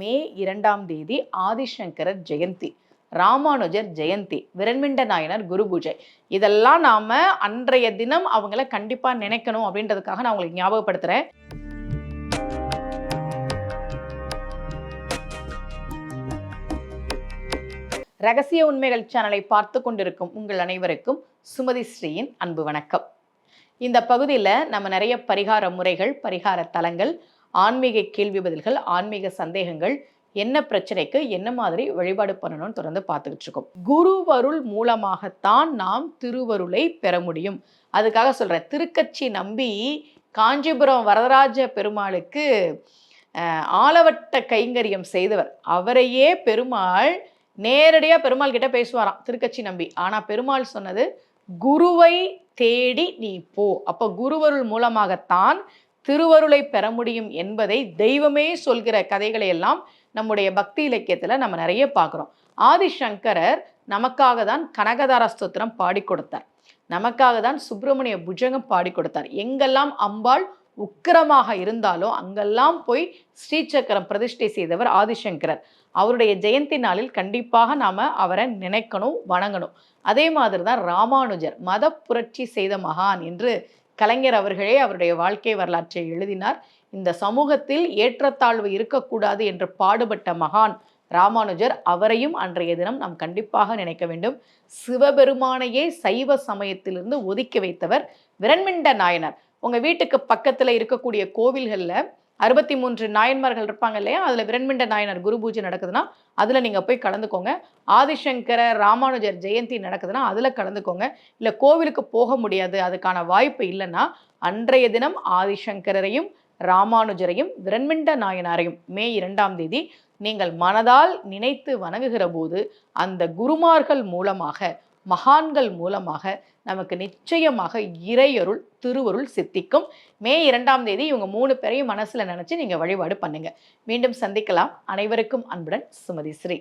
மே 2ஆம் தேதி ஆதிசங்கரர் ஜெயந்தி, ராமானுஜர் ஜெயந்தி, விரண்மிண்ட நாயனார் குரு பூஜை. இதெல்லாம் நாம அன்றைய தினம் அவங்கள கண்டிப்பா நினைக்கணும் அப்படின்றதுக்காக நான் உங்களுக்கு ஞாபகப்படுத்துறேன். ரகசிய உண்மைகள் சேனலை பார்த்து கொண்டிருக்கும் உங்கள் அனைவருக்கும் சுமதி ஸ்ரீயின் அன்பு வணக்கம். இந்த பகுதியில் நம்ம நிறைய பரிகார முறைகள், பரிகார தலங்கள், ஆன்மீக கேள்வி பதில்கள், ஆன்மீக சந்தேகங்கள், என்ன பிரச்சனைக்கு என்ன மாதிரி வழிபாடு பண்ணணும்னு தொடர்ந்து பார்த்துக்கிட்டு இருக்கோம். குருவருள் மூலமாகத்தான் நாம் திருவருளை பெற முடியும். அதுக்காக சொல்றேன், திருக்கட்சி நம்பி காஞ்சிபுரம் வரதராஜ பெருமாளுக்கு ஆலவட்ட கைங்கரியம் செய்தவர். அவரையே பெருமாள் நேரடியாக பெருமாள் கிட்ட பேசுவாராம் திருக்கட்சி நம்பி. ஆனால் பெருமாள் சொன்னது, குருவை தேடி நீ போ. அப்போ குருவருள் மூலமாகத்தான் திருவருளை பெற முடியும் என்பதை தெய்வமே சொல்கிற கதைகளை எல்லாம் நம்முடைய பக்தி இலக்கியத்தில் நம்ம நிறைய பார்க்குறோம். ஆதிசங்கரர் நமக்காக தான் கனகதார ஸ்தோத்திரம் பாடி கொடுத்தார், நமக்காக தான் சுப்பிரமணிய புஜங்கம் பாடி கொடுத்தார். எங்கெல்லாம் அம்பாள் உக்கிரமாக இருந்தாலும் அங்கெல்லாம் போய் ஸ்ரீசக்கரம் பிரதிஷ்டை செய்தவர் ஆதிசங்கரர். அவருடைய ஜெயந்தி நாளில் கண்டிப்பாக நாம் அவரை நினைக்கணும், வணங்கணும். அதே மாதிரி தான் ராமானுஜர், மத புரட்சி செய்த மகான் என்று கலைஞர் அவர்களே அவருடைய வாழ்க்கை வரலாற்றை எழுதினார். இந்த சமூகத்தில் ஏற்றத்தாழ்வு இருக்கக்கூடாது என்று பாடுபட்ட மகான் ராமானுஜர். அவரையும் அன்றைய தினம் நாம் கண்டிப்பாக நினைக்க வேண்டும். சிவபெருமானையே சைவ சமயத்திலிருந்து ஒதுக்கி வைத்தவர் விரண்மிண்ட நாயனார். உங்கள் வீட்டுக்கு பக்கத்தில் இருக்கக்கூடிய கோவில்களில் 63 நாயன்மார்கள் இருப்பாங்க இல்லையா, அதில் விரண்மிண்ட நாயனார் குரு பூஜை நடக்குதுன்னா அதில் நீங்கள் போய் கலந்துக்கோங்க. ஆதிசங்கர ராமானுஜர் ஜெயந்தி நடக்குதுன்னா அதில் கலந்துக்கோங்க. இல்லை கோவிலுக்கு போக முடியாது, அதுக்கான வாய்ப்பு இல்லைன்னா அன்றைய தினம் ஆதிசங்கரையும் ராமானுஜரையும் விரண்மிண்ட நாயனாரையும் மே 2ஆம் தேதி நீங்கள் மனதால் நினைத்து வணங்குகிற போது அந்த குருமார்கள் மூலமாக, மகான்கள் மூலமாக நமக்கு நிச்சயமாக இறையருள், திருவருள் சித்திக்கும். மே 2ஆம் தேதி இவங்க 3 பேரையும் மனசுல நினைச்சு நீங்க வழிபாடு பண்ணுங்க. மீண்டும் சந்திக்கலாம். அனைவருக்கும் அன்புடன் சுமதி ஸ்ரீ.